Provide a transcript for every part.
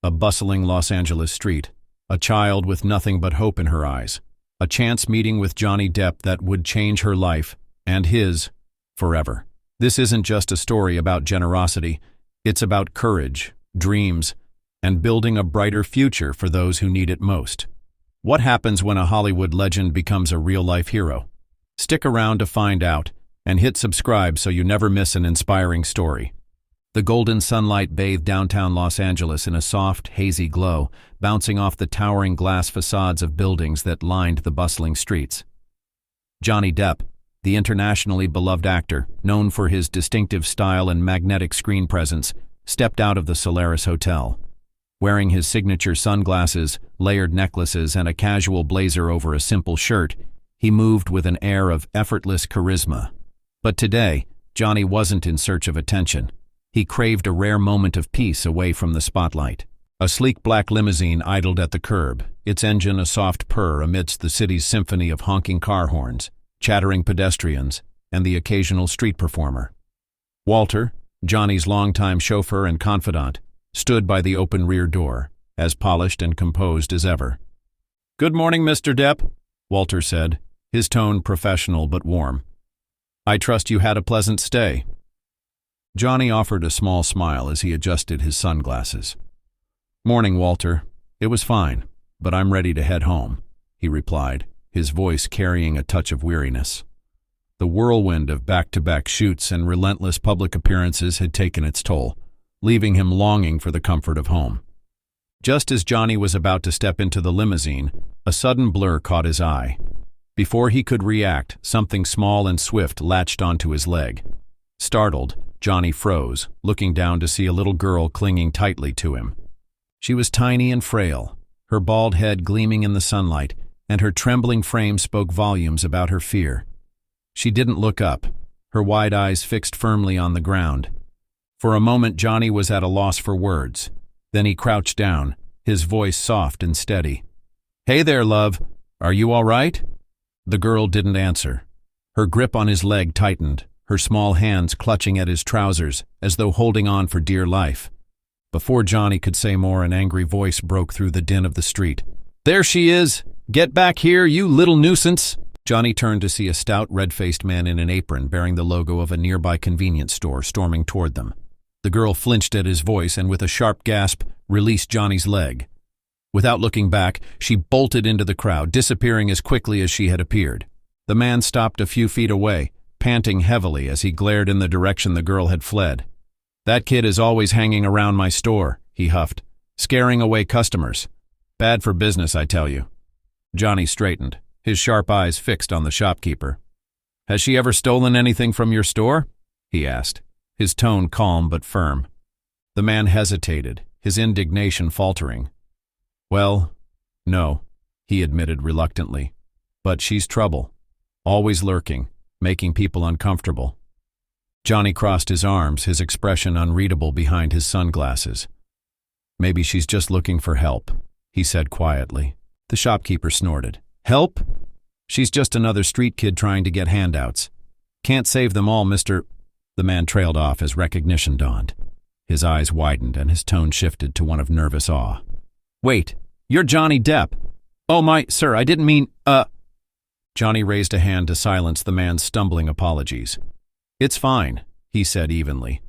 A bustling Los Angeles street, a child with nothing but hope in her eyes, a chance meeting with Johnny Depp that would change her life, and his, forever. This isn't just a story about generosity, it's about courage, dreams, and building a brighter future for those who need it most. What happens when a Hollywood legend becomes a real-life hero? Stick around to find out, and hit subscribe so you never miss an inspiring story. The golden sunlight bathed downtown Los Angeles in a soft, hazy glow, bouncing off the towering glass facades of buildings that lined the bustling streets. Johnny Depp, the internationally beloved actor, known for his distinctive style and magnetic screen presence, stepped out of the Solaris Hotel. Wearing his signature sunglasses, layered necklaces, and a casual blazer over a simple shirt, he moved with an air of effortless charisma. But today, Johnny wasn't in search of attention. He craved a rare moment of peace away from the spotlight. A sleek black limousine idled at the curb, its engine a soft purr amidst the city's symphony of honking car horns, chattering pedestrians, and the occasional street performer. Walter, Johnny's longtime chauffeur and confidant, stood by the open rear door, as polished and composed as ever. "Good morning, Mr. Depp," Walter said, his tone professional but warm. "I trust you had a pleasant stay." Johnny offered a small smile as he adjusted his sunglasses. "Morning, Walter. It was fine, but I'm ready to head home," he replied, his voice carrying a touch of weariness. The whirlwind of back-to-back shoots and relentless public appearances had taken its toll, leaving him longing for the comfort of home. Just as Johnny was about to step into the limousine, a sudden blur caught his eye. Before he could react, something small and swift latched onto his leg. Startled, Johnny froze, looking down to see a little girl clinging tightly to him. She was tiny and frail, her bald head gleaming in the sunlight, and her trembling frame spoke volumes about her fear. She didn't look up, her wide eyes fixed firmly on the ground. For a moment, Johnny was at a loss for words. Then he crouched down, his voice soft and steady. "Hey there, love. Are you all right?" The girl didn't answer. Her grip on his leg tightened, her small hands clutching at his trousers as though holding on for dear life. Before Johnny could say more, an angry voice broke through the din of the street. "There she is! Get back here, you little nuisance!" Johnny turned to see a stout, red-faced man in an apron bearing the logo of a nearby convenience store storming toward them. The girl flinched at his voice and, with a sharp gasp, released Johnny's leg. Without looking back, she bolted into the crowd, disappearing as quickly as she had appeared. The man stopped a few feet away, panting heavily as he glared in the direction the girl had fled. "That kid is always hanging around my store," he huffed, "scaring away customers. Bad for business, I tell you." Johnny straightened, his sharp eyes fixed on the shopkeeper. "Has she ever stolen anything from your store?" he asked, his tone calm but firm. The man hesitated, his indignation faltering. "Well, no," he admitted reluctantly. "But she's trouble. Always lurking, making people uncomfortable." Johnny crossed his arms, his expression unreadable behind his sunglasses. "Maybe she's just looking for help," he said quietly. The shopkeeper snorted. "Help? She's just another street kid trying to get handouts. Can't save them all, Mr. The man trailed off as recognition dawned. His eyes widened and his tone shifted to one of nervous awe. "Wait, you're Johnny Depp. Oh my, sir, I didn't mean, Johnny raised a hand to silence the man's stumbling apologies. "It's fine," he said evenly.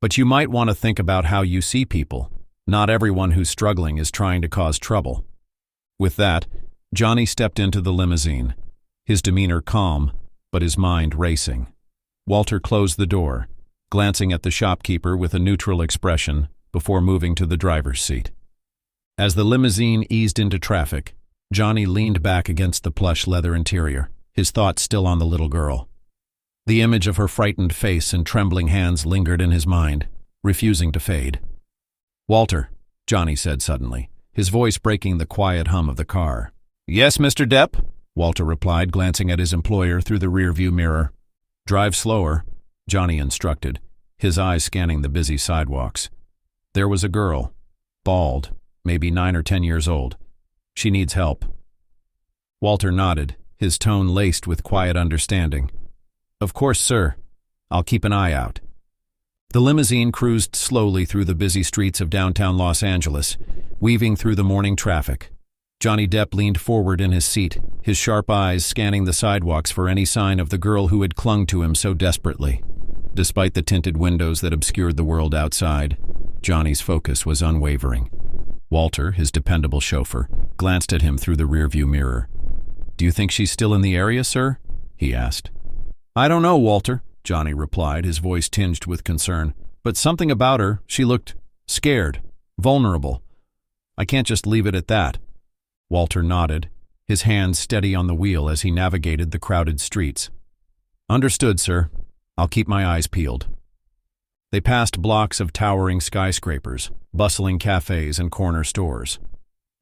"But you might want to think about how you see people. Not everyone who's struggling is trying to cause trouble." With that, Johnny stepped into the limousine, his demeanor calm, but his mind racing. Walter closed the door, glancing at the shopkeeper with a neutral expression before moving to the driver's seat. As the limousine eased into traffic, Johnny leaned back against the plush leather interior, his thoughts still on the little girl. The image of her frightened face and trembling hands lingered in his mind, refusing to fade. "Walter," Johnny said suddenly, his voice breaking the quiet hum of the car. "Yes, Mr. Depp," Walter replied, glancing at his employer through the rearview mirror. "Drive slower," Johnny instructed, his eyes scanning the busy sidewalks. There was a girl, bald, maybe 9 or 10 years old. "She needs help." Walter nodded, his tone laced with quiet understanding. "Of course, sir. I'll keep an eye out." The limousine cruised slowly through the busy streets of downtown Los Angeles, weaving through the morning traffic. Johnny Depp leaned forward in his seat, his sharp eyes scanning the sidewalks for any sign of the girl who had clung to him so desperately. Despite the tinted windows that obscured the world outside, Johnny's focus was unwavering. Walter, his dependable chauffeur, glanced at him through the rearview mirror. "Do you think she's still in the area, sir?" he asked. "I don't know, Walter," Johnny replied, his voice tinged with concern. "But something about her, she looked scared, vulnerable. I can't just leave it at that." Walter nodded, his hands steady on the wheel as he navigated the crowded streets. "Understood, sir. I'll keep my eyes peeled." They passed blocks of towering skyscrapers, bustling cafes and corner stores.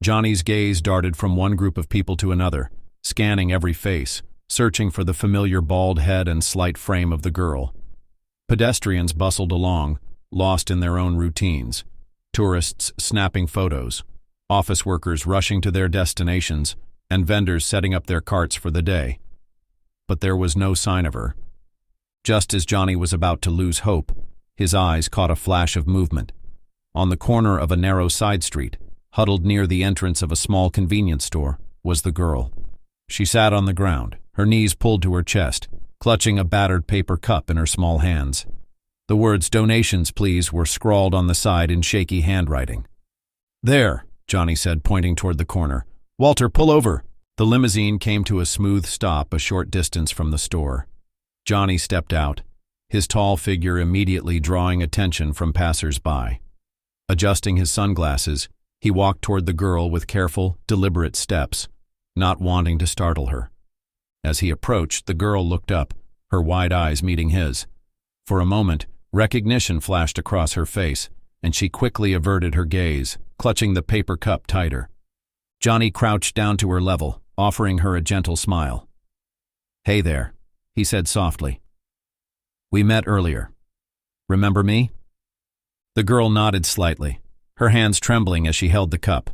Johnny's gaze darted from one group of people to another, scanning every face, searching for the familiar bald head and slight frame of the girl. Pedestrians bustled along, lost in their own routines. Tourists snapping photos, office workers rushing to their destinations, and vendors setting up their carts for the day. But there was no sign of her. Just as Johnny was about to lose hope, his eyes caught a flash of movement. On the corner of a narrow side street, huddled near the entrance of a small convenience store, was the girl. She sat on the ground, her knees pulled to her chest, clutching a battered paper cup in her small hands. The words "donations, please" were scrawled on the side in shaky handwriting. "There," Johnny said, pointing toward the corner. "Walter, pull over." The limousine came to a smooth stop a short distance from the store. Johnny stepped out, his tall figure immediately drawing attention from passers-by. Adjusting his sunglasses, he walked toward the girl with careful, deliberate steps, not wanting to startle her. As he approached, the girl looked up, her wide eyes meeting his. For a moment, recognition flashed across her face, and she quickly averted her gaze, clutching the paper cup tighter. Johnny crouched down to her level, offering her a gentle smile. "Hey there," he said softly. "We met earlier. Remember me?" The girl nodded slightly, her hands trembling as she held the cup.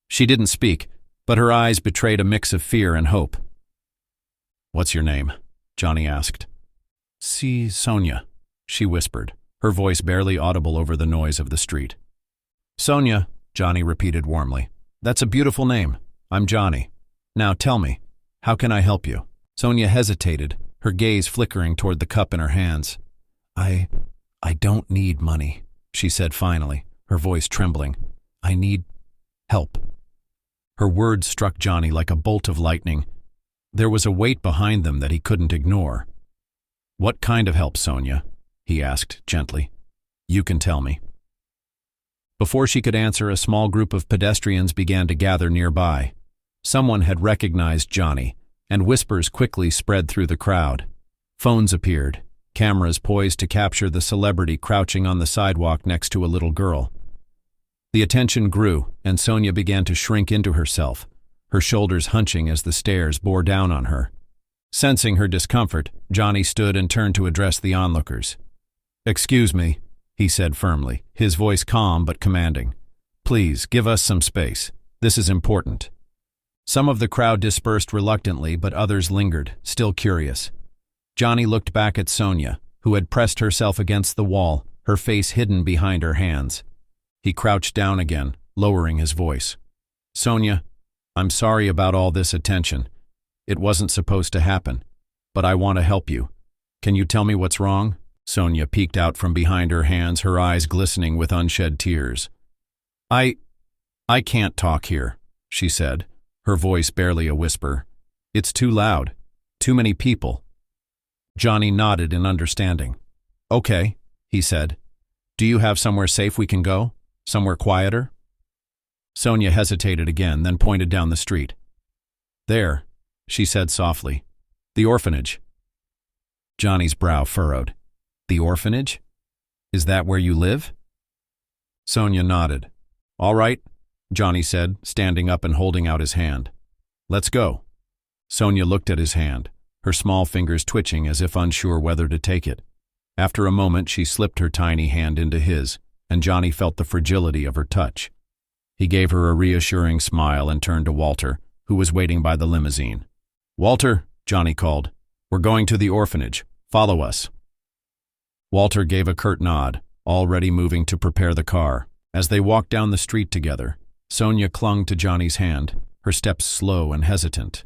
She didn't speak, but her eyes betrayed a mix of fear and hope. "What's your name?" Johnny asked. Sonia," she whispered, her voice barely audible over the noise of the street. "Sonia," Johnny repeated warmly. "That's a beautiful name. I'm Johnny. Now tell me, how can I help you?" Sonia hesitated, her gaze flickering toward the cup in her hands. I don't need money," she said finally, her voice trembling. "I need help." Her words struck Johnny like a bolt of lightning. There was a weight behind them that he couldn't ignore. "What kind of help, Sonia?" he asked gently. "You can tell me." Before she could answer, a small group of pedestrians began to gather nearby. Someone had recognized Johnny, and whispers quickly spread through the crowd. Phones appeared, cameras poised to capture the celebrity crouching on the sidewalk next to a little girl. The attention grew, and Sonia began to shrink into herself, her shoulders hunching as the stares bore down on her. Sensing her discomfort, Johnny stood and turned to address the onlookers. "Excuse me," he said firmly, his voice calm but commanding. "Please, give us some space. This is important." Some of the crowd dispersed reluctantly, but others lingered, still curious. Johnny looked back at Sonia, who had pressed herself against the wall, her face hidden behind her hands. He crouched down again, lowering his voice. "Sonia, I'm sorry about all this attention. It wasn't supposed to happen, but I want to help you. Can you tell me what's wrong?" Sonia peeked out from behind her hands, her eyes glistening with unshed tears. I can't talk here," she said, her voice barely a whisper. "It's too loud. Too many people." Johnny nodded in understanding. "Okay," he said. "Do you have somewhere safe we can go? Somewhere quieter?" Sonia hesitated again, then pointed down the street. "There," she said softly. "The orphanage." Johnny's brow furrowed. "The orphanage? Is that where you live?" Sonia nodded. "All right," Johnny said, standing up and holding out his hand. "Let's go." Sonia looked at his hand, her small fingers twitching as if unsure whether to take it. After a moment, she slipped her tiny hand into his, and Johnny felt the fragility of her touch. He gave her a reassuring smile and turned to Walter, who was waiting by the limousine. "Walter," Johnny called, "we're going to the orphanage. Follow us." Walter gave a curt nod, already moving to prepare the car. As they walked down the street together, Sonia clung to Johnny's hand, her steps slow and hesitant.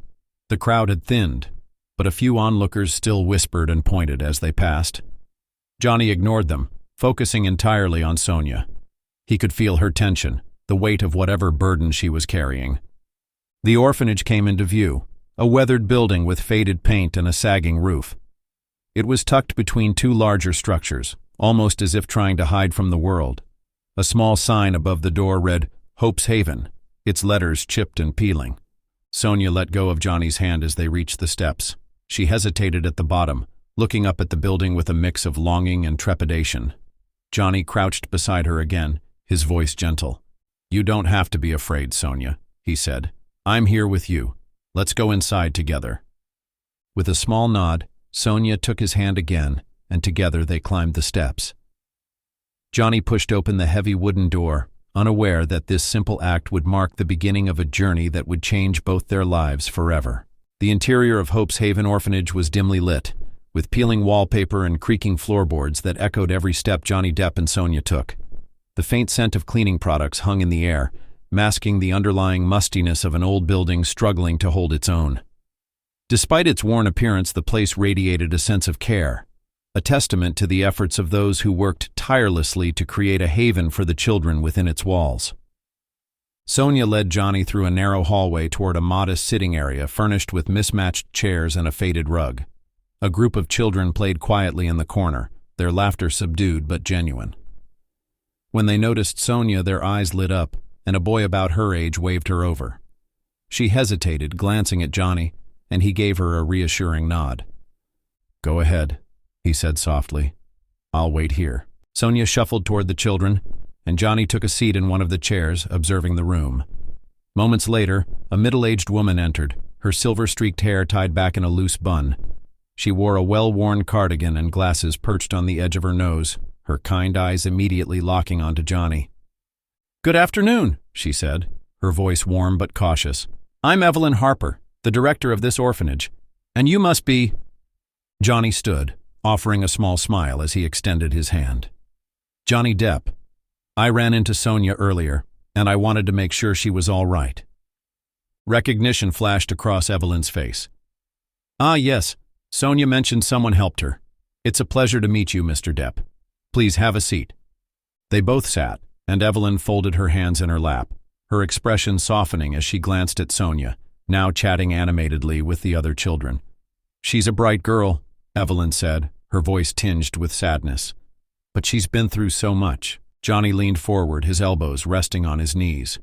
The crowd had thinned, but a few onlookers still whispered and pointed as they passed. Johnny ignored them, focusing entirely on Sonia. He could feel her tension, the weight of whatever burden she was carrying. The orphanage came into view, a weathered building with faded paint and a sagging roof. It was tucked between two larger structures, almost as if trying to hide from the world. A small sign above the door read, "Hope's Haven," its letters chipped and peeling. Sonia let go of Johnny's hand as they reached the steps. She hesitated at the bottom, looking up at the building with a mix of longing and trepidation. Johnny crouched beside her again, his voice gentle. "You don't have to be afraid, Sonia," he said. "I'm here with you. Let's go inside together." With a small nod, Sonia took his hand again, and together they climbed the steps. Johnny pushed open the heavy wooden door, unaware that this simple act would mark the beginning of a journey that would change both their lives forever. The interior of Hope's Haven Orphanage was dimly lit, with peeling wallpaper and creaking floorboards that echoed every step Johnny Depp and Sonia took. The faint scent of cleaning products hung in the air, masking the underlying mustiness of an old building struggling to hold its own. Despite its worn appearance, the place radiated a sense of care, a testament to the efforts of those who worked tirelessly to create a haven for the children within its walls. Sonia led Johnny through a narrow hallway toward a modest sitting area furnished with mismatched chairs and a faded rug. A group of children played quietly in the corner, their laughter subdued but genuine. When they noticed Sonia, their eyes lit up, and a boy about her age waved her over. She hesitated, glancing at Johnny, and he gave her a reassuring nod. "Go ahead," he said softly. "I'll wait here." Sonia shuffled toward the children, and Johnny took a seat in one of the chairs, observing the room. Moments later, a middle-aged woman entered, her silver-streaked hair tied back in a loose bun. She wore a well-worn cardigan and glasses perched on the edge of her nose, her kind eyes immediately locking onto Johnny. "Good afternoon," she said, her voice warm but cautious. "I'm Evelyn Harper, the director of this orphanage, and you must be—" Johnny stood, offering a small smile as he extended his hand. "Johnny Depp. I ran into Sonia earlier, and I wanted to make sure she was all right." Recognition flashed across Evelyn's face. "Ah, yes. Sonia mentioned someone helped her. It's a pleasure to meet you, Mr. Depp. Please have a seat." They both sat, and Evelyn folded her hands in her lap, her expression softening as she glanced at Sonia, now chatting animatedly with the other children. "She's a bright girl," Evelyn said, her voice tinged with sadness. "But she's been through so much." Johnny leaned forward, his elbows resting on his knees.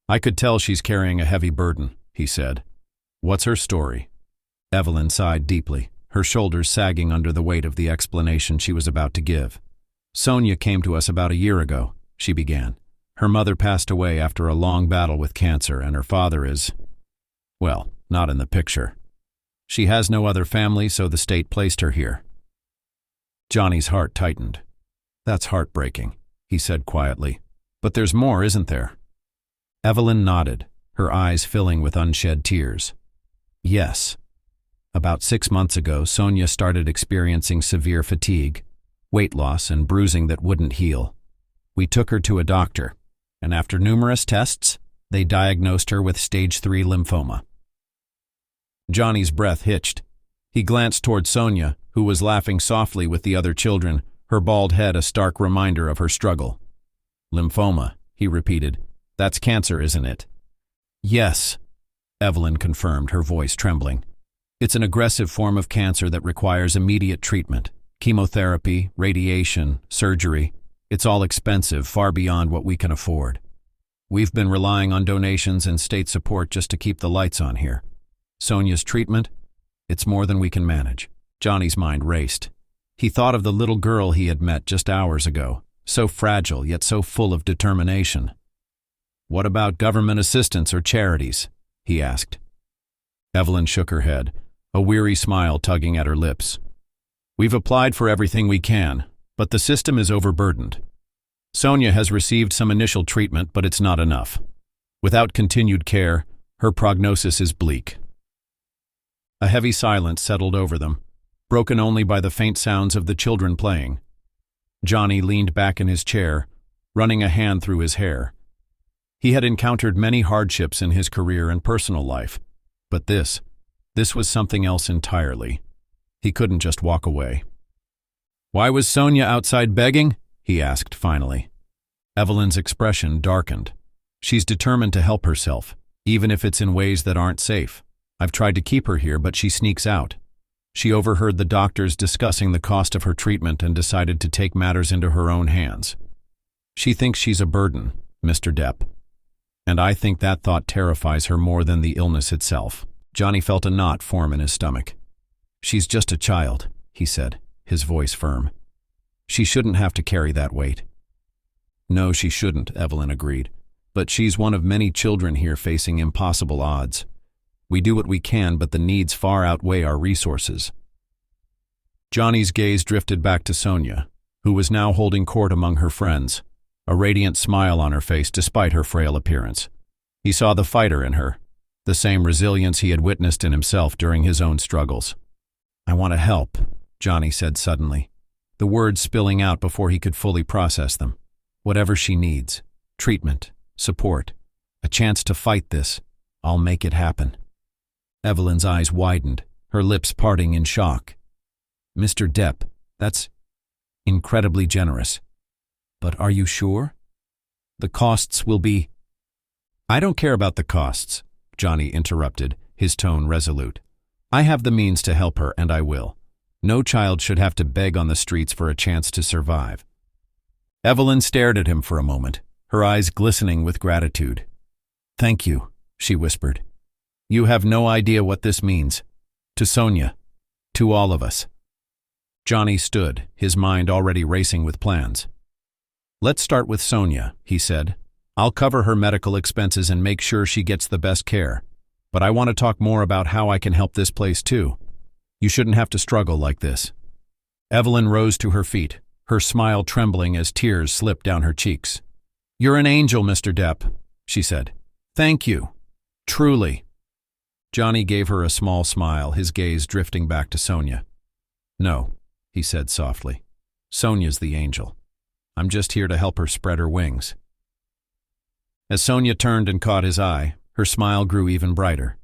"I could tell she's carrying a heavy burden," he said. "What's her story?" Evelyn sighed deeply, her shoulders sagging under the weight of the explanation she was about to give. "Sonia came to us about a year ago," she began. "Her mother passed away after a long battle with cancer, and her father is, well, not in the picture. She has no other family, so the state placed her here." Johnny's heart tightened. "That's heartbreaking," he said quietly. "But there's more, isn't there?" Evelyn nodded, her eyes filling with unshed tears. "Yes. About 6 months ago, Sonia started experiencing severe fatigue, weight loss, and bruising that wouldn't heal. We took her to a doctor, and after numerous tests, they diagnosed her with stage 3 lymphoma." Johnny's breath hitched. He glanced toward Sonia, who was laughing softly with the other children, her bald head a stark reminder of her struggle. "Lymphoma," he repeated. "That's cancer, isn't it?" "Yes," Evelyn confirmed, her voice trembling. "It's an aggressive form of cancer that requires immediate treatment. Chemotherapy, radiation, surgery. It's all expensive, far beyond what we can afford. We've been relying on donations and state support just to keep the lights on here. Sonia's treatment? It's more than we can manage." Johnny's mind raced. He thought of the little girl he had met just hours ago, so fragile yet so full of determination. "What about government assistance or charities?" he asked. Evelyn shook her head, a weary smile tugging at her lips. "We've applied for everything we can, but the system is overburdened. Sonia has received some initial treatment, but it's not enough. Without continued care, her prognosis is bleak." A heavy silence settled over them, broken only by the faint sounds of the children playing, Johnny leaned back in his chair, running a hand through his hair. He had encountered many hardships in his career and personal life, but this was something else entirely. He couldn't just walk away. "Why was Sonia outside begging?" he asked finally. Evelyn's expression darkened. "She's determined to help herself, even if it's in ways that aren't safe. I've tried to keep her here, but she sneaks out. She overheard the doctors discussing the cost of her treatment and decided to take matters into her own hands. She thinks she's a burden, Mr. Depp. And I think that thought terrifies her more than the illness itself." Johnny felt a knot form in his stomach. "She's just a child," he said, his voice firm. "She shouldn't have to carry that weight." "No, she shouldn't," Evelyn agreed. "But she's one of many children here facing impossible odds. We do what we can, but the needs far outweigh our resources." Johnny's gaze drifted back to Sonia, who was now holding court among her friends, a radiant smile on her face despite her frail appearance. He saw the fighter in her, the same resilience he had witnessed in himself during his own struggles. "I want to help," Johnny said suddenly, the words spilling out before he could fully process them. "Whatever she needs, treatment, support, a chance to fight this, I'll make it happen." Evelyn's eyes widened, her lips parting in shock. "Mr. Depp, that's incredibly generous. But are you sure? The costs will be—" "I don't care about the costs," Johnny interrupted, his tone resolute. "I have the means to help her, and I will. No child should have to beg on the streets for a chance to survive." Evelyn stared at him for a moment, her eyes glistening with gratitude. "Thank you," she whispered. "You have no idea what this means. To Sonia. To all of us." Johnny stood, his mind already racing with plans. "Let's start with Sonia," he said. "I'll cover her medical expenses and make sure she gets the best care. But I want to talk more about how I can help this place too. You shouldn't have to struggle like this." Evelyn rose to her feet, her smile trembling as tears slipped down her cheeks. "You're an angel, Mr. Depp," she said. "Thank you. Truly." Johnny gave her a small smile, his gaze drifting back to Sonia. "No," he said softly. "Sonia's the angel. I'm just here to help her spread her wings." As Sonia turned and caught his eye, her smile grew even brighter.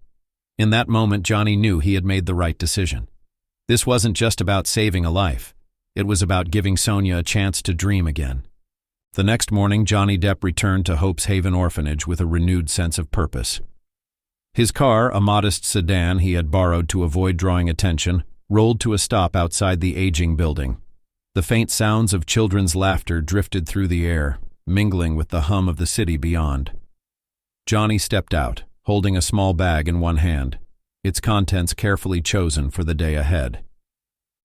In that moment, Johnny knew he had made the right decision. This wasn't just about saving a life. It was about giving Sonia a chance to dream again. The next morning, Johnny Depp returned to Hope's Haven Orphanage with a renewed sense of purpose. His car, a modest sedan he had borrowed to avoid drawing attention, rolled to a stop outside the aging building. The faint sounds of children's laughter drifted through the air, mingling with the hum of the city beyond. Johnny stepped out, holding a small bag in one hand, its contents carefully chosen for the day ahead.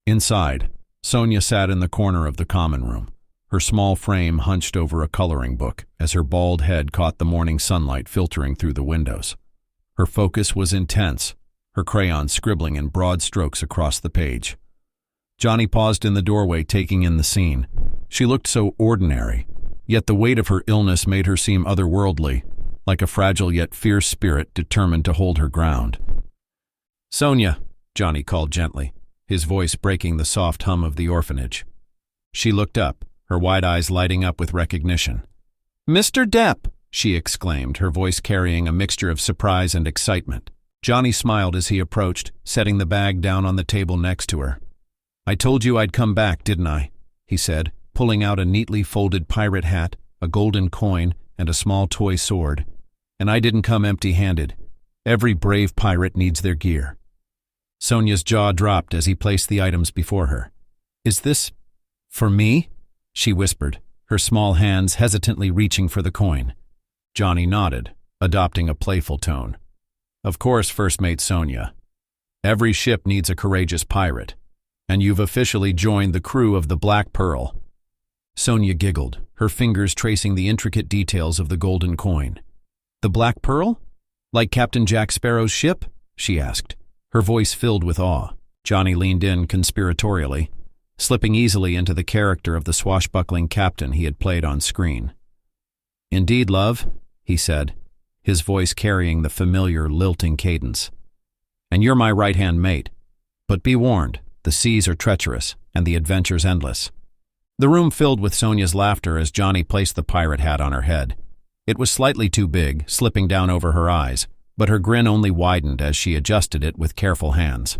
Inside, Sonia sat in the corner of the common room, her small frame hunched over a coloring book as her bald head caught the morning sunlight filtering through the windows. Her focus was intense, her crayon scribbling in broad strokes across the page. Johnny paused in the doorway, taking in the scene. She looked so ordinary, yet the weight of her illness made her seem otherworldly, like a fragile yet fierce spirit determined to hold her ground. "Sonia," Johnny called gently, his voice breaking the soft hum of the orphanage. She looked up, her wide eyes lighting up with recognition. "Mr. Depp!" she exclaimed, her voice carrying a mixture of surprise and excitement. Johnny smiled as he approached, setting the bag down on the table next to her. "I told you I'd come back, didn't I?" he said, pulling out a neatly folded pirate hat, a golden coin, and a small toy sword. "And I didn't come empty-handed. Every brave pirate needs their gear." Sonia's jaw dropped as he placed the items before her. "Is this for me?" she whispered, her small hands hesitantly reaching for the coin. Johnny nodded, adopting a playful tone. "Of course, First Mate Sonia. Every ship needs a courageous pirate, and you've officially joined the crew of the Black Pearl." Sonia giggled, her fingers tracing the intricate details of the golden coin. "The Black Pearl? Like Captain Jack Sparrow's ship?" she asked, her voice filled with awe. Johnny leaned in conspiratorially, slipping easily into the character of the swashbuckling captain he had played on screen. "Indeed, love," he said, his voice carrying the familiar, lilting cadence. "And you're my right-hand mate. But be warned, the seas are treacherous, and the adventure's endless." The room filled with Sonia's laughter as Johnny placed the pirate hat on her head. It was slightly too big, slipping down over her eyes, but her grin only widened as she adjusted it with careful hands.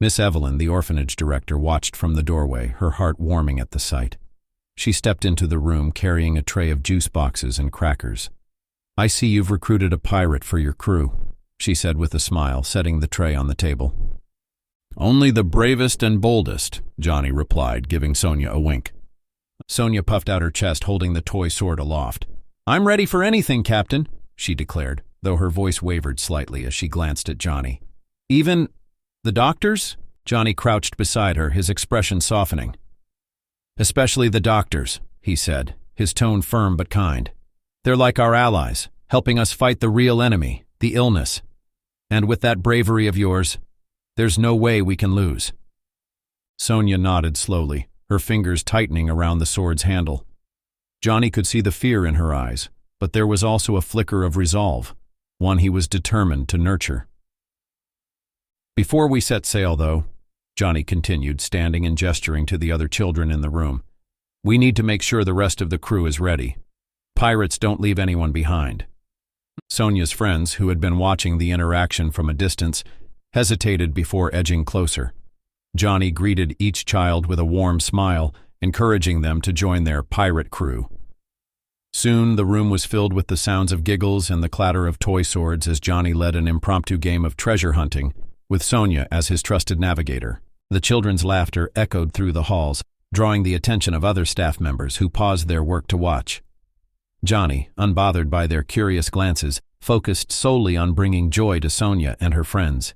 Miss Evelyn, the orphanage director, watched from the doorway, her heart warming at the sight. She stepped into the room carrying a tray of juice boxes and crackers. "I see you've recruited a pirate for your crew," she said with a smile, setting the tray on the table. "Only the bravest and boldest," Johnny replied, giving Sonia a wink. Sonia puffed out her chest, holding the toy sword aloft. "I'm ready for anything, Captain," she declared, though her voice wavered slightly as she glanced at Johnny. "Even the doctors?" Johnny crouched beside her, his expression softening. "Especially the doctors," he said, his tone firm but kind. "They're like our allies, helping us fight the real enemy, the illness. And with that bravery of yours, there's no way we can lose." Sonia nodded slowly, her fingers tightening around the sword's handle. Johnny could see the fear in her eyes, but there was also a flicker of resolve, one he was determined to nurture. "Before we set sail, though," Johnny continued, standing and gesturing to the other children in the room, "we need to make sure the rest of the crew is ready. Pirates don't leave anyone behind." Sonia's friends, who had been watching the interaction from a distance, hesitated before edging closer. Johnny greeted each child with a warm smile, encouraging them to join their pirate crew. Soon the room was filled with the sounds of giggles and the clatter of toy swords as Johnny led an impromptu game of treasure hunting, with Sonia as his trusted navigator. The children's laughter echoed through the halls, drawing the attention of other staff members who paused their work to watch. Johnny, unbothered by their curious glances, focused solely on bringing joy to Sonia and her friends.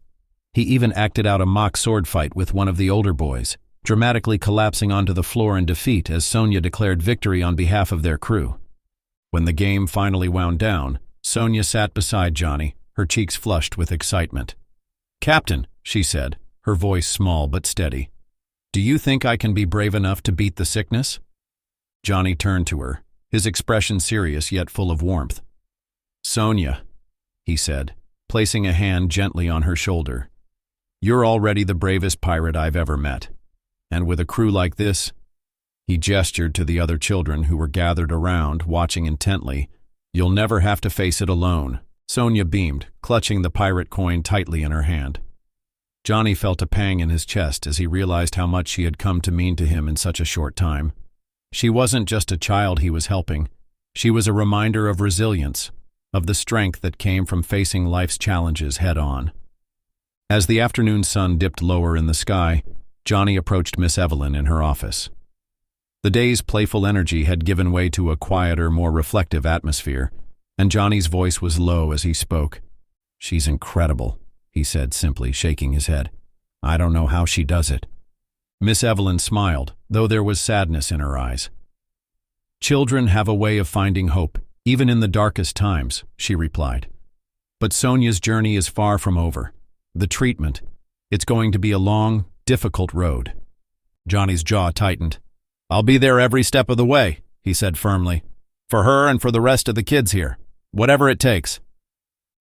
He even acted out a mock sword fight with one of the older boys, dramatically collapsing onto the floor in defeat as Sonia declared victory on behalf of their crew. When the game finally wound down, Sonia sat beside Johnny, her cheeks flushed with excitement. "Captain," she said, her voice small but steady, "do you think I can be brave enough to beat the sickness?" Johnny turned to her, his expression serious yet full of warmth. "Sonia," he said, placing a hand gently on her shoulder, "you're already the bravest pirate I've ever met. And with a crew like this," he gestured to the other children who were gathered around, watching intently, "you'll never have to face it alone." Sonia beamed, clutching the pirate coin tightly in her hand. Johnny felt a pang in his chest as he realized how much she had come to mean to him in such a short time. She wasn't just a child he was helping. She was a reminder of resilience, of the strength that came from facing life's challenges head-on. As the afternoon sun dipped lower in the sky, Johnny approached Miss Evelyn in her office. The day's playful energy had given way to a quieter, more reflective atmosphere, and Johnny's voice was low as he spoke. "She's incredible," he said simply, shaking his head. "I don't know how she does it." Miss Evelyn smiled, though there was sadness in her eyes. "Children have a way of finding hope, even in the darkest times," she replied. "But Sonia's journey is far from over. The treatment, it's going to be a long, difficult road." Johnny's jaw tightened. "I'll be there every step of the way," he said firmly. "For her and for the rest of the kids here. Whatever it takes."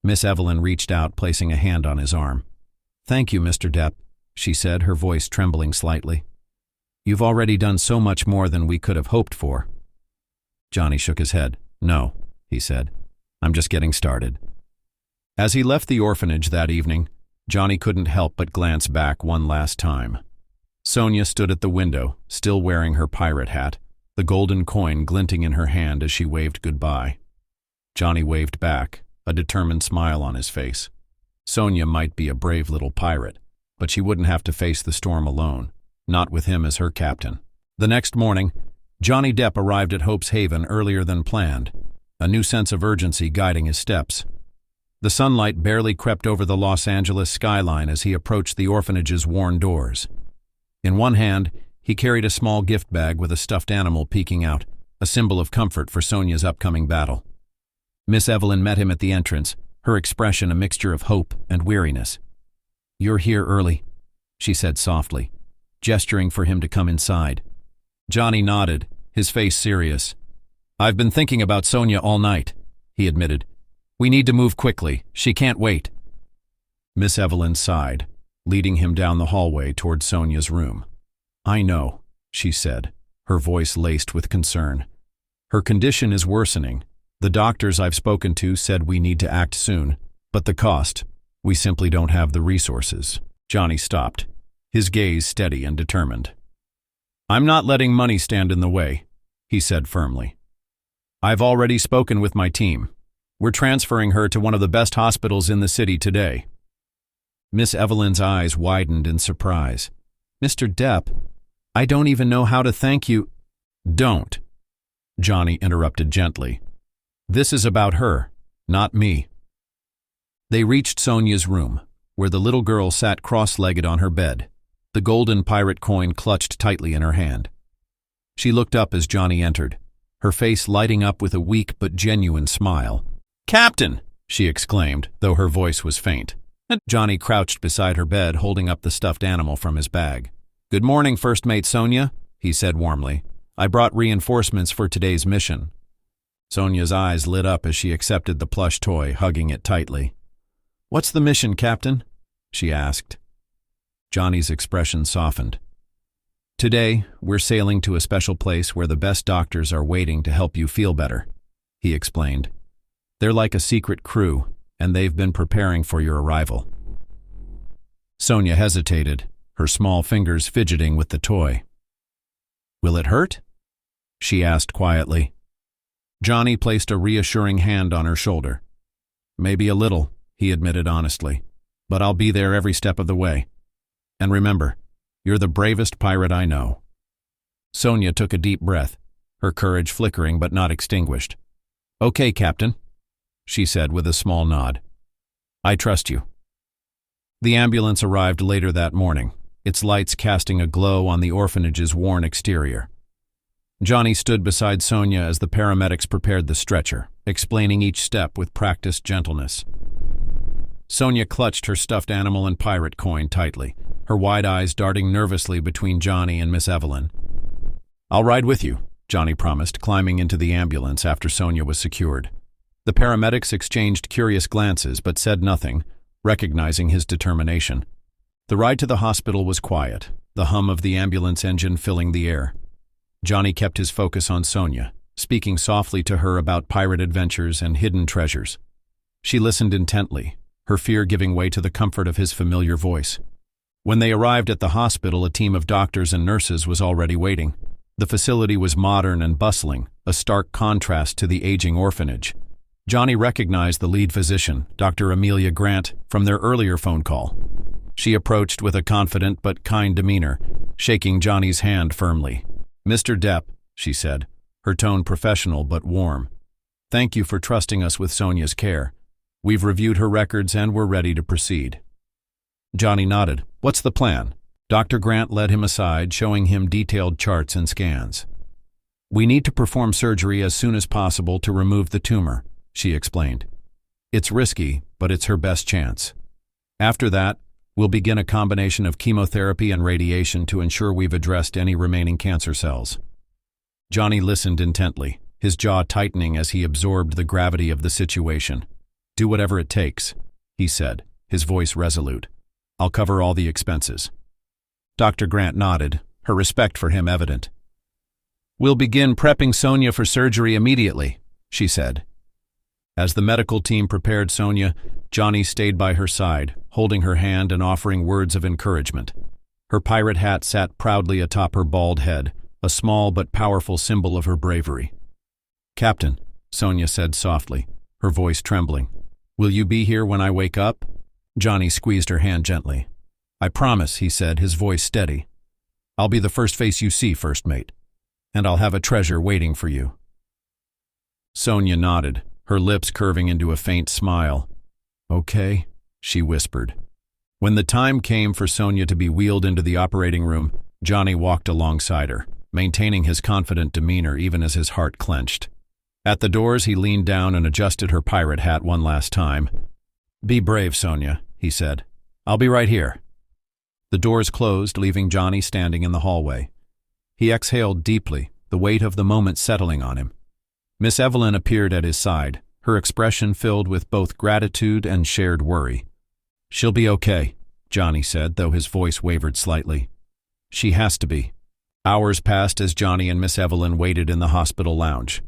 Miss Evelyn reached out, placing a hand on his arm. "Thank you, Mr. Depp," she said, her voice trembling slightly. "You've already done so much more than we could have hoped for." Johnny shook his head. "No," he said. "I'm just getting started." As he left the orphanage that evening, Johnny couldn't help but glance back one last time. Sonia stood at the window, still wearing her pirate hat, the golden coin glinting in her hand as she waved goodbye. Johnny waved back, a determined smile on his face. Sonia might be a brave little pirate, but she wouldn't have to face the storm alone, not with him as her captain. The next morning, Johnny Depp arrived at Hope's Haven earlier than planned, a new sense of urgency guiding his steps. The sunlight barely crept over the Los Angeles skyline as he approached the orphanage's worn doors. In one hand, he carried a small gift bag with a stuffed animal peeking out, a symbol of comfort for Sonia's upcoming battle. Miss Evelyn met him at the entrance, her expression a mixture of hope and weariness. "You're here early," she said softly, gesturing for him to come inside. Johnny nodded, his face serious. "I've been thinking about Sonia all night," he admitted. "We need to move quickly. She can't wait." Miss Evelyn sighed, leading him down the hallway toward Sonia's room. "I know," she said, her voice laced with concern. "Her condition is worsening. The doctors I've spoken to said we need to act soon, but the cost, we simply don't have the resources." Johnny stopped, his gaze steady and determined. "I'm not letting money stand in the way," he said firmly. "I've already spoken with my team. We're transferring her to one of the best hospitals in the city today." Miss Evelyn's eyes widened in surprise. "Mr. Depp, I don't even know how to thank you." "Don't," Johnny interrupted gently. "This is about her, not me." They reached Sonia's room, where the little girl sat cross-legged on her bed, the golden pirate coin clutched tightly in her hand. She looked up as Johnny entered, her face lighting up with a weak but genuine smile. "Captain!" she exclaimed, though her voice was faint. Johnny crouched beside her bed, holding up the stuffed animal from his bag. "Good morning, First Mate Sonia," he said warmly. "I brought reinforcements for today's mission." Sonia's eyes lit up as she accepted the plush toy, hugging it tightly. "What's the mission, Captain?" she asked. Johnny's expression softened. "Today, we're sailing to a special place where the best doctors are waiting to help you feel better," he explained. "They're like a secret crew, and they've been preparing for your arrival." Sonia hesitated, her small fingers fidgeting with the toy. "Will it hurt?" she asked quietly. Johnny placed a reassuring hand on her shoulder. "Maybe a little," he admitted honestly, "but I'll be there every step of the way. And remember, you're the bravest pirate I know." Sonia took a deep breath, her courage flickering but not extinguished. "Okay, Captain," she said with a small nod. "I trust you." The ambulance arrived later that morning, its lights casting a glow on the orphanage's worn exterior. Johnny stood beside Sonia as the paramedics prepared the stretcher, explaining each step with practiced gentleness. Sonia clutched her stuffed animal and pirate coin tightly, her wide eyes darting nervously between Johnny and Miss Evelyn. "I'll ride with you," Johnny promised, climbing into the ambulance after Sonia was secured. The paramedics exchanged curious glances but said nothing, recognizing his determination. The ride to the hospital was quiet, the hum of the ambulance engine filling the air. Johnny kept his focus on Sonia, speaking softly to her about pirate adventures and hidden treasures. She listened intently, her fear giving way to the comfort of his familiar voice. When they arrived at the hospital, a team of doctors and nurses was already waiting. The facility was modern and bustling, a stark contrast to the aging orphanage. Johnny recognized the lead physician, Dr. Amelia Grant, from their earlier phone call. She approached with a confident but kind demeanor, shaking Johnny's hand firmly. "Mr. Depp," she said, her tone professional but warm. "Thank you for trusting us with Sonia's care. We've reviewed her records and we're ready to proceed." Johnny nodded. "What's the plan?" Dr. Grant led him aside, showing him detailed charts and scans. "We need to perform surgery as soon as possible to remove the tumor," she explained. "It's risky, but it's her best chance. After that, we'll begin a combination of chemotherapy and radiation to ensure we've addressed any remaining cancer cells." Johnny listened intently, his jaw tightening as he absorbed the gravity of the situation. "Do whatever it takes," he said, his voice resolute. "I'll cover all the expenses." Dr. Grant nodded, her respect for him evident. "We'll begin prepping Sonia for surgery immediately," she said. As the medical team prepared Sonia, Johnny stayed by her side, holding her hand and offering words of encouragement. Her pirate hat sat proudly atop her bald head, a small but powerful symbol of her bravery. "Captain," Sonia said softly, her voice trembling, "will you be here when I wake up?" Johnny squeezed her hand gently. "I promise," he said, his voice steady. "I'll be the first face you see, First Mate, and I'll have a treasure waiting for you." Sonia nodded, her lips curving into a faint smile. "Okay," she whispered. When the time came for Sonia to be wheeled into the operating room, Johnny walked alongside her, maintaining his confident demeanor even as his heart clenched. At the doors, he leaned down and adjusted her pirate hat one last time. "Be brave, Sonia," he said. "I'll be right here." The doors closed, leaving Johnny standing in the hallway. He exhaled deeply, the weight of the moment settling on him. Miss Evelyn appeared at his side, her expression filled with both gratitude and shared worry. "She'll be okay," Johnny said, though his voice wavered slightly. "She has to be. Hours passed as Johnny and Miss Evelyn waited in the hospital lounge.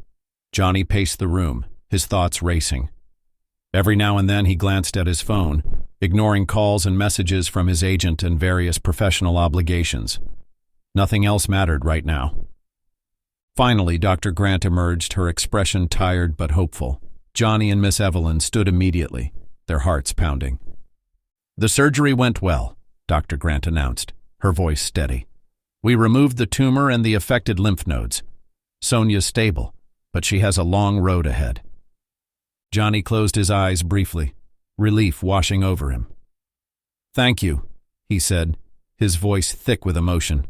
Johnny paced the room, his thoughts racing. Every now and then he glanced at his phone, ignoring calls and messages from his agent and various professional obligations. Nothing else mattered right now. Finally, Dr. Grant emerged, her expression tired but hopeful. Johnny and Miss Evelyn stood immediately, their hearts pounding. "The surgery went well," Dr. Grant announced, her voice steady. "We removed the tumor and the affected lymph nodes. Sonia's stable, but she has a long road ahead." Johnny closed his eyes briefly, relief washing over him. "Thank you," he said, his voice thick with emotion.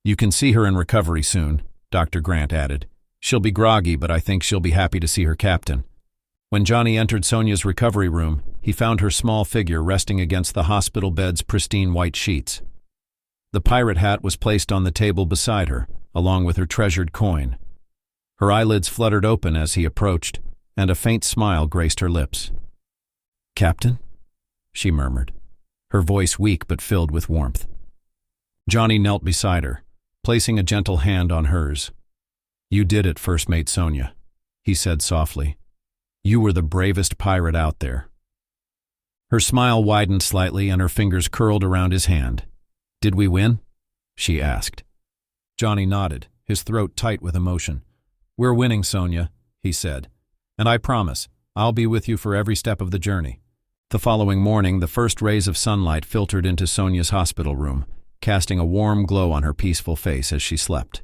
"You can see her in recovery soon," Dr. Grant added. "She'll be groggy, but I think she'll be happy to see her captain." When Johnny entered Sonia's recovery room, he found her small figure resting against the hospital bed's pristine white sheets. The pirate hat was placed on the table beside her, along with her treasured coin. Her eyelids fluttered open as he approached, and a faint smile graced her lips. "Captain?" she murmured, her voice weak but filled with warmth. Johnny knelt beside her, placing a gentle hand on hers. "You did it, First Mate Sonia," he said softly. "You were the bravest pirate out there." Her smile widened slightly and her fingers curled around his hand. "Did we win?" she asked. Johnny nodded, his throat tight with emotion. "We're winning, Sonia," he said. "And I promise, I'll be with you for every step of the journey." The following morning, the first rays of sunlight filtered into Sonia's hospital room, casting a warm glow on her peaceful face as she slept.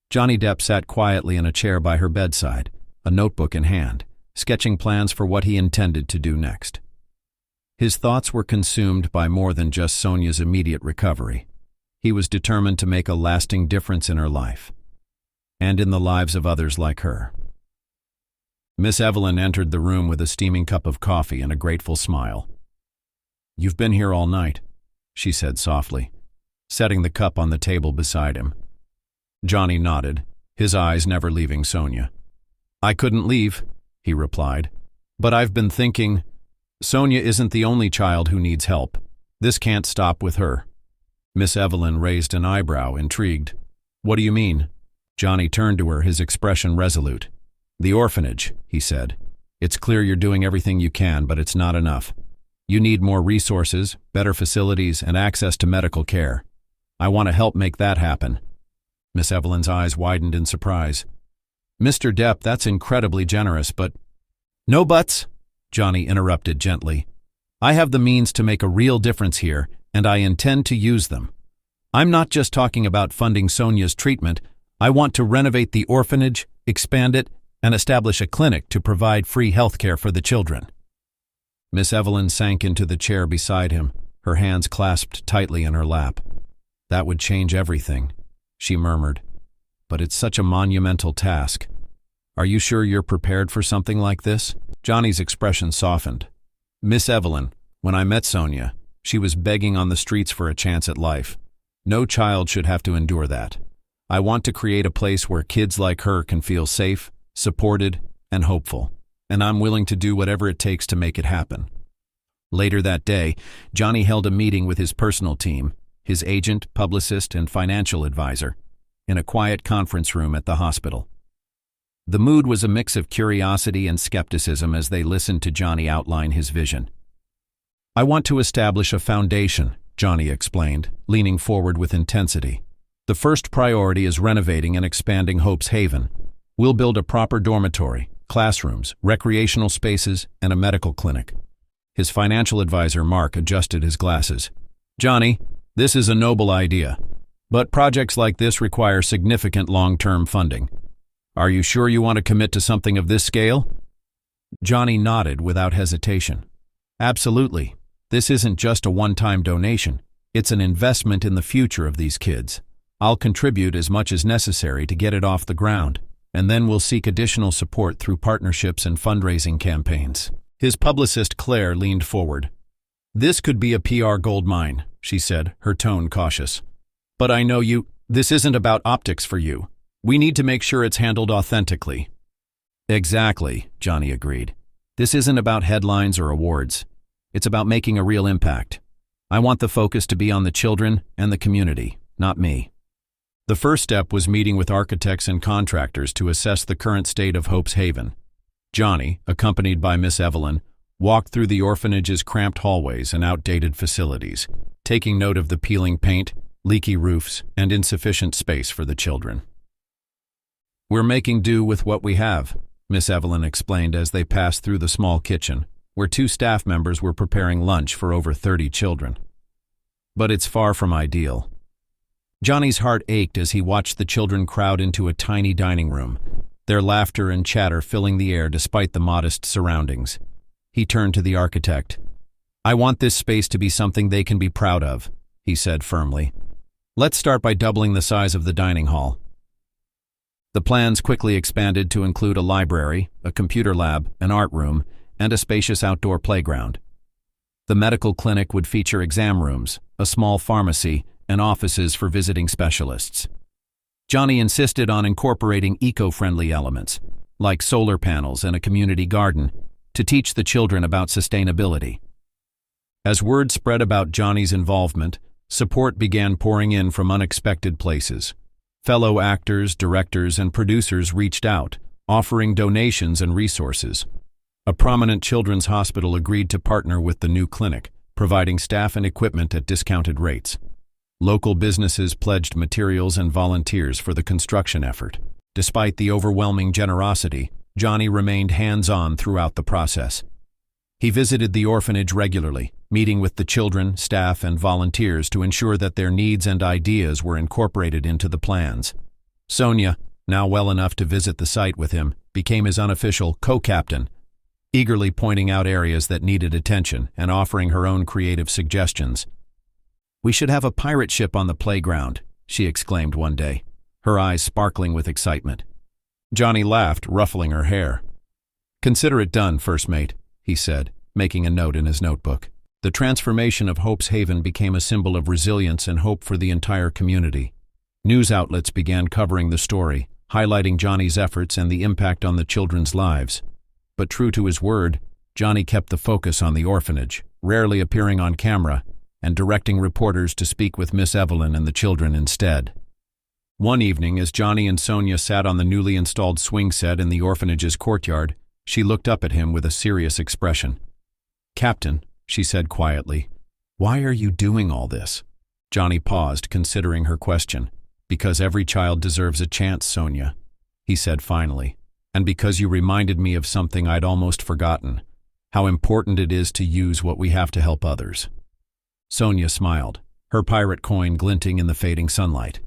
Johnny Depp sat quietly in a chair by her bedside, a notebook in hand, sketching plans for what he intended to do next. His thoughts were consumed by more than just Sonia's immediate recovery. He was determined to make a lasting difference in her life, and in the lives of others like her. Miss Evelyn entered the room with a steaming cup of coffee and a grateful smile. "You've been here all night," she said softly, setting the cup on the table beside him. Johnny nodded, his eyes never leaving Sonia. "I couldn't leave," he replied. "But I've been thinking, Sonia isn't the only child who needs help. This can't stop with her." Miss Evelyn raised an eyebrow, intrigued. "What do you mean?" Johnny turned to her, his expression resolute. "The orphanage," he said. "It's clear you're doing everything you can, but it's not enough. You need more resources, better facilities, and access to medical care. I want to help make that happen." Miss Evelyn's eyes widened in surprise. "Mr. Depp, that's incredibly generous, but—" "No buts," Johnny interrupted gently. "I have the means to make a real difference here, and I intend to use them. I'm not just talking about funding Sonia's treatment. I want to renovate the orphanage, expand it, and establish a clinic to provide free health care for the children." Miss Evelyn sank into the chair beside him, her hands clasped tightly in her lap. "That would change everything," she murmured. "But it's such a monumental task. Are you sure you're prepared for something like this?" Johnny's expression softened. "Miss Evelyn, when I met Sonia, she was begging on the streets for a chance at life. No child should have to endure that. I want to create a place where kids like her can feel safe, supported, and hopeful, and I'm willing to do whatever it takes to make it happen." Later that day, Johnny held a meeting with his personal team, his agent, publicist, and financial advisor, in a quiet conference room at the hospital. The mood was a mix of curiosity and skepticism as they listened to Johnny outline his vision. "I want to establish a foundation," Johnny explained, leaning forward with intensity. "The first priority is renovating and expanding Hope's Haven. We'll build a proper dormitory, classrooms, recreational spaces, and a medical clinic." His financial advisor, Mark, adjusted his glasses. "Johnny, this is a noble idea, but projects like this require significant long-term funding. Are you sure you want to commit to something of this scale?" Johnny nodded without hesitation. "Absolutely. This isn't just a one-time donation. It's an investment in the future of these kids. I'll contribute as much as necessary to get it off the ground, and then we'll seek additional support through partnerships and fundraising campaigns." His publicist, Claire, leaned forward. "This could be a PR goldmine," she said, her tone cautious. "But I know this isn't about optics for you. We need to make sure it's handled authentically." "Exactly," Johnny agreed. "This isn't about headlines or awards. It's about making a real impact. I want the focus to be on the children and the community, not me." The first step was meeting with architects and contractors to assess the current state of Hope's Haven. Johnny, accompanied by Miss Evelyn, walked through the orphanage's cramped hallways and outdated facilities, taking note of the peeling paint, leaky roofs, and insufficient space for the children. "We're making do with what we have," Miss Evelyn explained as they passed through the small kitchen, where 2 staff members were preparing lunch for over 30 children. "But it's far from ideal." Johnny's heart ached as he watched the children crowd into a tiny dining room, their laughter and chatter filling the air despite the modest surroundings. He turned to the architect. "I want this space to be something they can be proud of," he said firmly. "Let's start by doubling the size of the dining hall." The plans quickly expanded to include a library, a computer lab, an art room, and a spacious outdoor playground. The medical clinic would feature exam rooms, a small pharmacy, and offices for visiting specialists. Johnny insisted on incorporating eco-friendly elements, like solar panels and a community garden, to teach the children about sustainability. As word spread about Johnny's involvement, support began pouring in from unexpected places. Fellow actors, directors, and producers reached out, offering donations and resources. A prominent children's hospital agreed to partner with the new clinic, providing staff and equipment at discounted rates. Local businesses pledged materials and volunteers for the construction effort. Despite the overwhelming generosity, Johnny remained hands-on throughout the process. He visited the orphanage regularly, meeting with the children, staff, and volunteers to ensure that their needs and ideas were incorporated into the plans. Sonia, now well enough to visit the site with him, became his unofficial co-captain, eagerly pointing out areas that needed attention and offering her own creative suggestions. "We should have a pirate ship on the playground," she exclaimed one day, her eyes sparkling with excitement. Johnny laughed, ruffling her hair. "Consider it done, first mate," he said, making a note in his notebook. The transformation of Hope's Haven became a symbol of resilience and hope for the entire community. News outlets began covering the story, highlighting Johnny's efforts and the impact on the children's lives. But true to his word, Johnny kept the focus on the orphanage, rarely appearing on camera, and directing reporters to speak with Miss Evelyn and the children instead. One evening, as Johnny and Sonia sat on the newly installed swing set in the orphanage's courtyard, she looked up at him with a serious expression. "Captain," she said quietly, "why are you doing all this?" Johnny paused, considering her question. "Because every child deserves a chance, Sonia," he said finally, "and because you reminded me of something I'd almost forgotten, how important it is to use what we have to help others." Sonia smiled, her pirate coin glinting in the fading sunlight.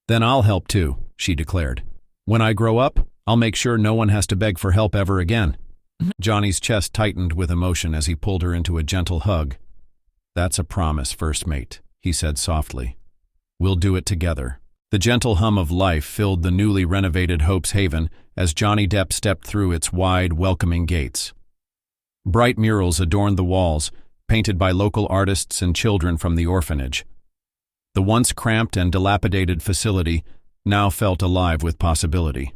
"Then I'll help too," she declared. "When I grow up, I'll make sure no one has to beg for help ever again." Johnny's chest tightened with emotion as he pulled her into a gentle hug. "That's a promise, first mate," he said softly. "We'll do it together." The gentle hum of life filled the newly renovated Hope's Haven as Johnny Depp stepped through its wide, welcoming gates. Bright murals adorned the walls, painted by local artists and children from the orphanage. The once cramped and dilapidated facility now felt alive with possibility.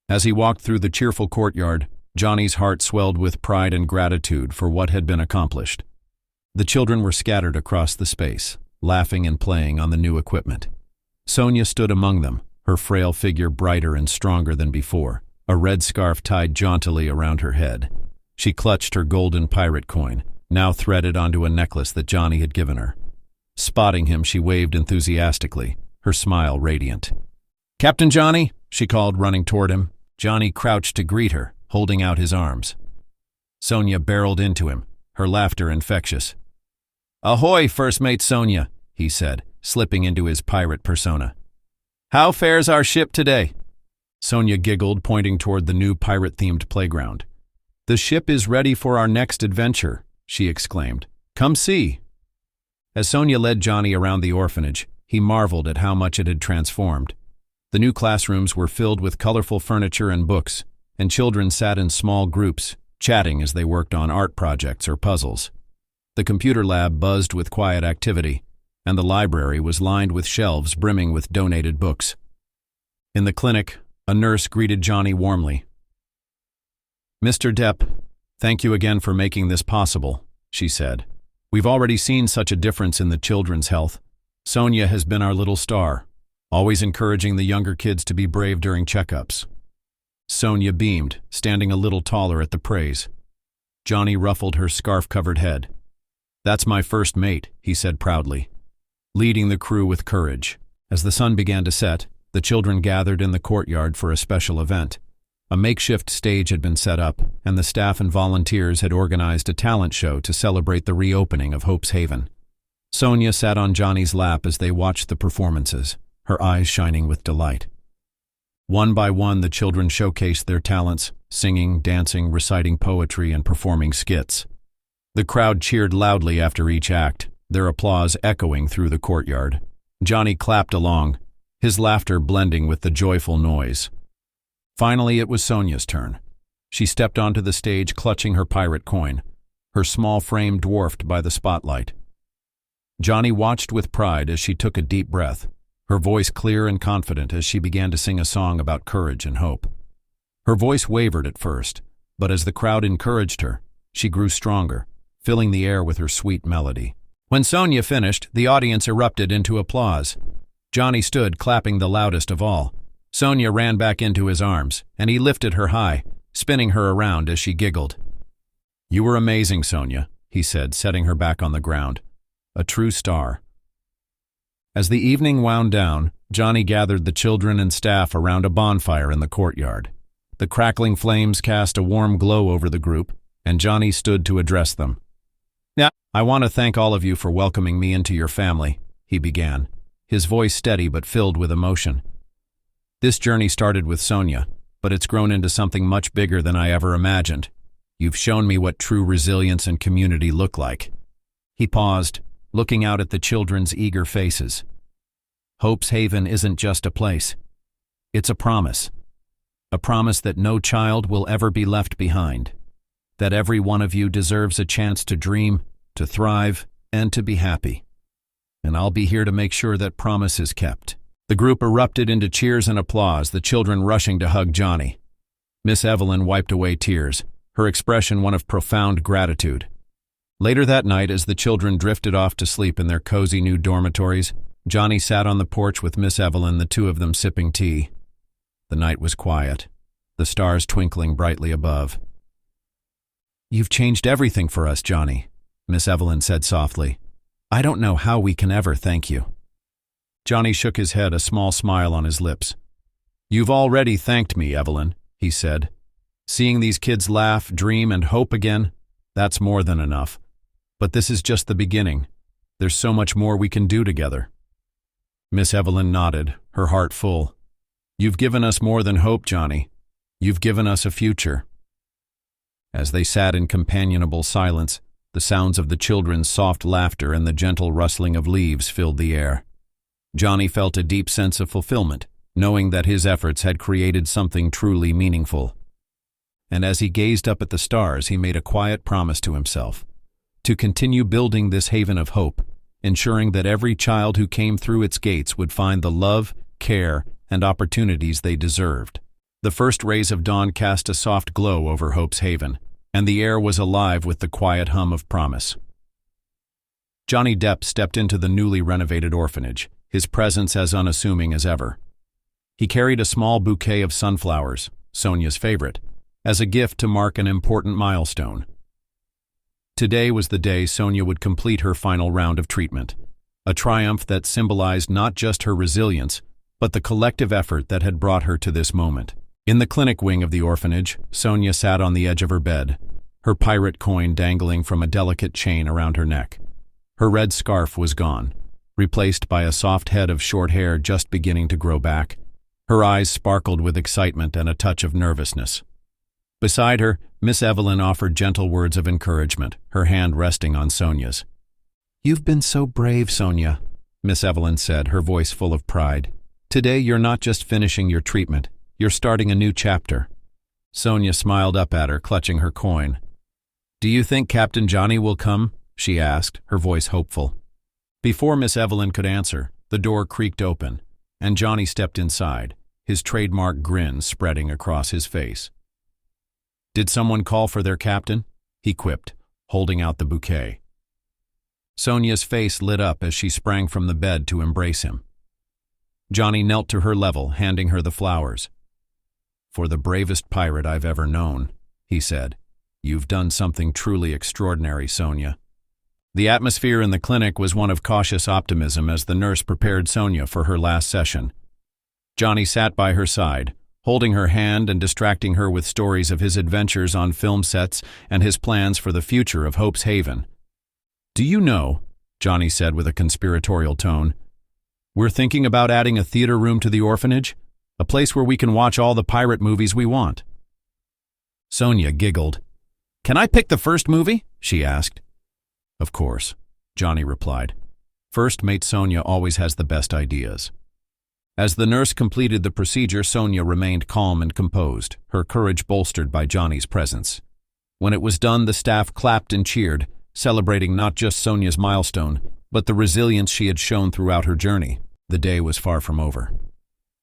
As he walked through the cheerful courtyard, Johnny's heart swelled with pride and gratitude for what had been accomplished. The children were scattered across the space, laughing and playing on the new equipment. Sonia stood among them, her frail figure brighter and stronger than before, a red scarf tied jauntily around her head. She clutched her golden pirate coin, now threaded onto a necklace that Johnny had given her. Spotting him, she waved enthusiastically, her smile radiant. "Captain Johnny," she called, running toward him. Johnny crouched to greet her, holding out his arms. Sonia barreled into him, her laughter infectious. "Ahoy, First Mate Sonia," he said, slipping into his pirate persona. "How fares our ship today?" Sonia giggled, pointing toward the new pirate-themed playground. "The ship is ready for our next adventure," she exclaimed. "Come see." As Sonia led Johnny around the orphanage, he marveled at how much it had transformed. The new classrooms were filled with colorful furniture and books, and children sat in small groups, chatting as they worked on art projects or puzzles. The computer lab buzzed with quiet activity, and the library was lined with shelves brimming with donated books. In the clinic, a nurse greeted Johnny warmly. "Mr. Depp, thank you again for making this possible," she said. "We've already seen such a difference in the children's health. Sonia has been our little star." always encouraging the younger kids to be brave during checkups. Sonia beamed, standing a little taller at the praise. Johnny ruffled her scarf-covered head. "That's my first mate," he said proudly, leading the crew with courage. As the sun began to set, the children gathered in the courtyard for a special event. A makeshift stage had been set up, and the staff and volunteers had organized a talent show to celebrate the reopening of Hope's Haven. Sonia sat on Johnny's lap as they watched the performances, her eyes shining with delight. One by one, the children showcased their talents, singing, dancing, reciting poetry, and performing skits. The crowd cheered loudly after each act, their applause echoing through the courtyard. Johnny clapped along, his laughter blending with the joyful noise. Finally, it was Sonia's turn. She stepped onto the stage clutching her pirate coin, her small frame dwarfed by the spotlight. Johnny watched with pride as she took a deep breath, her voice clear and confident as she began to sing a song about courage and hope. Her voice wavered at first, but as the crowd encouraged her, she grew stronger, filling the air with her sweet melody. When Sonia finished, the audience erupted into applause. Johnny stood, clapping the loudest of all. Sonia ran back into his arms, and he lifted her high, spinning her around as she giggled. "You were amazing, Sonia," he said, setting her back on the ground. "A true star." As the evening wound down, Johnny gathered the children and staff around a bonfire in the courtyard. The crackling flames cast a warm glow over the group, and Johnny stood to address them. "Now, I want to thank all of you for welcoming me into your family," he began, his voice steady but filled with emotion. "This journey started with Sonia, but it's grown into something much bigger than I ever imagined. You've shown me what true resilience and community look like." He paused, looking out at the children's eager faces. "Hope's Haven isn't just a place. It's a promise. A promise that no child will ever be left behind. That every one of you deserves a chance to dream, to thrive, and to be happy. And I'll be here to make sure that promise is kept." The group erupted into cheers and applause, the children rushing to hug Johnny. Miss Evelyn wiped away tears, her expression one of profound gratitude. Later that night, as the children drifted off to sleep in their cozy new dormitories, Johnny sat on the porch with Miss Evelyn, the two of them sipping tea. The night was quiet, the stars twinkling brightly above. "You've changed everything for us, Johnny," Miss Evelyn said softly. "I don't know how we can ever thank you." Johnny shook his head, a small smile on his lips. "You've already thanked me, Evelyn," he said. "Seeing these kids laugh, dream, and hope again, that's more than enough. But this is just the beginning. There's so much more we can do together." Miss Evelyn nodded, her heart full. "You've given us more than hope, Johnny. You've given us a future." As they sat in companionable silence, the sounds of the children's soft laughter and the gentle rustling of leaves filled the air. Johnny felt a deep sense of fulfillment, knowing that his efforts had created something truly meaningful. And as he gazed up at the stars, he made a quiet promise to himself to continue building this haven of hope, ensuring that every child who came through its gates would find the love, care, and opportunities they deserved. The first rays of dawn cast a soft glow over Hope's Haven, and the air was alive with the quiet hum of promise. Johnny Depp stepped into the newly renovated orphanage, his presence as unassuming as ever. He carried a small bouquet of sunflowers, Sonia's favorite, as a gift to mark an important milestone. Today was the day Sonia would complete her final round of treatment, a triumph that symbolized not just her resilience, but the collective effort that had brought her to this moment. In the clinic wing of the orphanage, Sonia sat on the edge of her bed, her pirate coin dangling from a delicate chain around her neck. Her red scarf was gone, replaced by a soft head of short hair just beginning to grow back. Her eyes sparkled with excitement and a touch of nervousness. Beside her, Miss Evelyn offered gentle words of encouragement, her hand resting on Sonia's. "You've been so brave, Sonia," Miss Evelyn said, her voice full of pride. "Today you're not just finishing your treatment, you're starting a new chapter." Sonia smiled up at her, clutching her coin. "Do you think Captain Johnny will come?" she asked, her voice hopeful. Before Miss Evelyn could answer, the door creaked open, and Johnny stepped inside, his trademark grin spreading across his face. "Did someone call for their captain?" he quipped, holding out the bouquet. Sonia's face lit up as she sprang from the bed to embrace him. Johnny knelt to her level, handing her the flowers. "For the bravest pirate I've ever known," he said. "You've done something truly extraordinary, Sonia." The atmosphere in the clinic was one of cautious optimism as the nurse prepared Sonia for her last session. Johnny sat by her side, holding her hand and distracting her with stories of his adventures on film sets and his plans for the future of Hope's Haven. "Do you know," Johnny said with a conspiratorial tone, "we're thinking about adding a theater room to the orphanage, a place where we can watch all the pirate movies we want." Sonia giggled. "Can I pick the first movie?" she asked. "Of course," Johnny replied. "First mate Sonia always has the best ideas." As the nurse completed the procedure, Sonia remained calm and composed, her courage bolstered by Johnny's presence. When it was done, the staff clapped and cheered, celebrating not just Sonia's milestone, but the resilience she had shown throughout her journey. The day was far from over.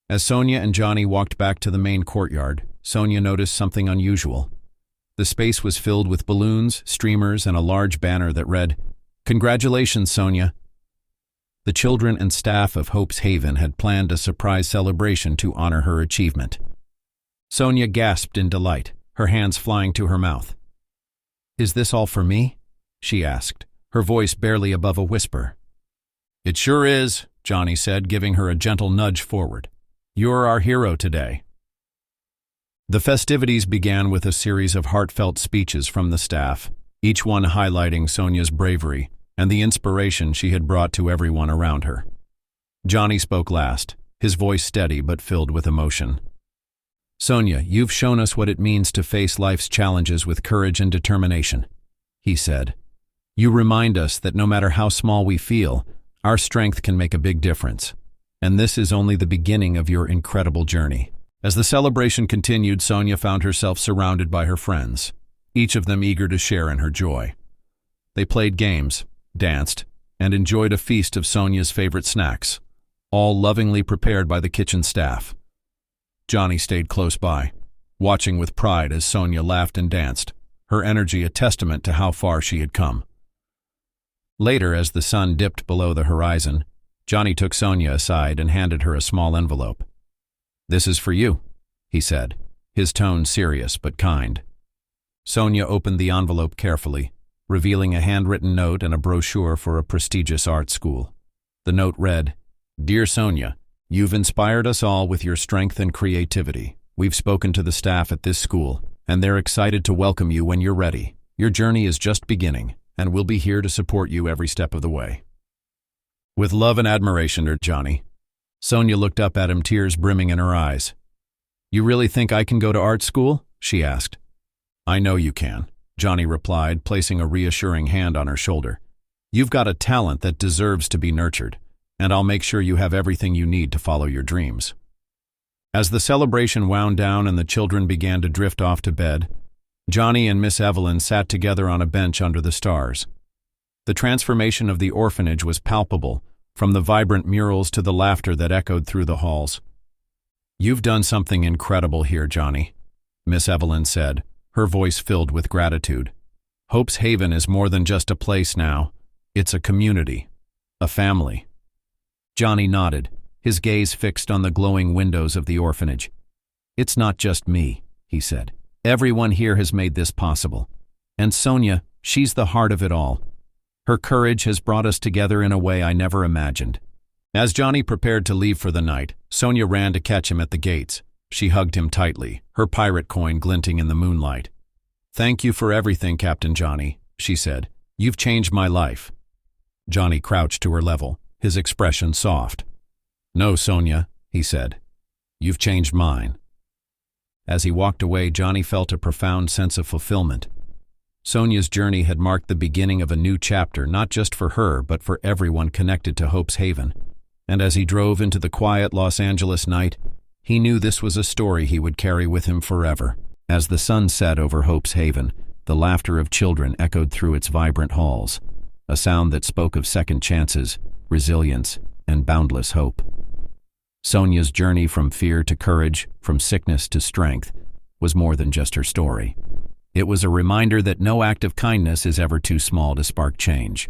As Sonia and Johnny walked back to the main courtyard, Sonia noticed something unusual. The space was filled with balloons, streamers, and a large banner that read, "Congratulations, Sonia." The children and staff of Hope's Haven had planned a surprise celebration to honor her achievement. Sonia gasped in delight, her hands flying to her mouth. "Is this all for me?" she asked, her voice barely above a whisper. "It sure is," Johnny said, giving her a gentle nudge forward. "You're our hero today." The festivities began with a series of heartfelt speeches from the staff, each one highlighting Sonia's bravery and the inspiration she had brought to everyone around her. Johnny spoke last, his voice steady but filled with emotion. "Sonia, you've shown us what it means to face life's challenges with courage and determination," he said. "You remind us that no matter how small we feel, our strength can make a big difference. And this is only the beginning of your incredible journey." As the celebration continued, Sonia found herself surrounded by her friends, each of them eager to share in her joy. They played games, danced, and enjoyed a feast of Sonia's favorite snacks, all lovingly prepared by the kitchen staff. Johnny stayed close by, watching with pride as Sonia laughed and danced, her energy a testament to how far she had come. Later, as the sun dipped below the horizon, Johnny took Sonia aside and handed her a small envelope. "This is for you," he said, his tone serious but kind. Sonia opened the envelope carefully, revealing a handwritten note and a brochure for a prestigious art school. The note read, "Dear Sonia, you've inspired us all with your strength and creativity. We've spoken to the staff at this school, and they're excited to welcome you when you're ready. Your journey is just beginning, and we'll be here to support you every step of the way. With love and admiration, Johnny." Sonia looked up at him, tears brimming in her eyes. "You really think I can go to art school?" she asked. "I know you can," Johnny replied, placing a reassuring hand on her shoulder. "You've got a talent that deserves to be nurtured, and I'll make sure you have everything you need to follow your dreams." As the celebration wound down and the children began to drift off to bed, Johnny and Miss Evelyn sat together on a bench under the stars. The transformation of the orphanage was palpable, from the vibrant murals to the laughter that echoed through the halls. "You've done something incredible here, Johnny," Miss Evelyn said, her voice filled with gratitude. "Hope's Haven is more than just a place now. It's a community, a family." Johnny nodded, his gaze fixed on the glowing windows of the orphanage. "It's not just me," he said. "Everyone here has made this possible. And Sonia, she's the heart of it all. Her courage has brought us together in a way I never imagined." As Johnny prepared to leave for the night, Sonia ran to catch him at the gates. She hugged him tightly, her pirate coin glinting in the moonlight. "Thank you for everything, Captain Johnny," she said. "You've changed my life." Johnny crouched to her level, his expression soft. "No, Sonia," he said. "You've changed mine." As he walked away, Johnny felt a profound sense of fulfillment. Sonia's journey had marked the beginning of a new chapter, not just for her, but for everyone connected to Hope's Haven. And as he drove into the quiet Los Angeles night, he knew this was a story he would carry with him forever. As the sun set over Hope's Haven, the laughter of children echoed through its vibrant halls, a sound that spoke of second chances, resilience, and boundless hope. Sonia's journey from fear to courage, from sickness to strength, was more than just her story. It was a reminder that no act of kindness is ever too small to spark change.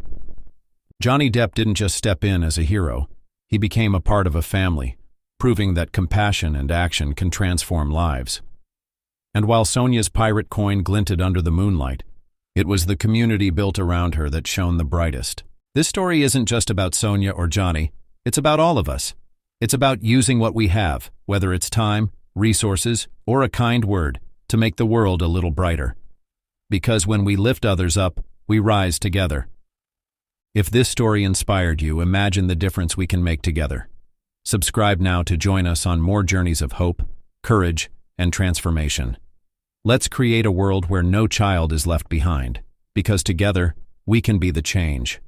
Johnny Depp didn't just step in as a hero. He became a part of a family, proving that compassion and action can transform lives. And while Sonia's pirate coin glinted under the moonlight, it was the community built around her that shone the brightest. This story isn't just about Sonia or Johnny, it's about all of us. It's about using what we have, whether it's time, resources, or a kind word, to make the world a little brighter. Because when we lift others up, we rise together. If this story inspired you, imagine the difference we can make together. Subscribe now to join us on more journeys of hope, courage, and transformation. Let's create a world where no child is left behind, because together, we can be the change.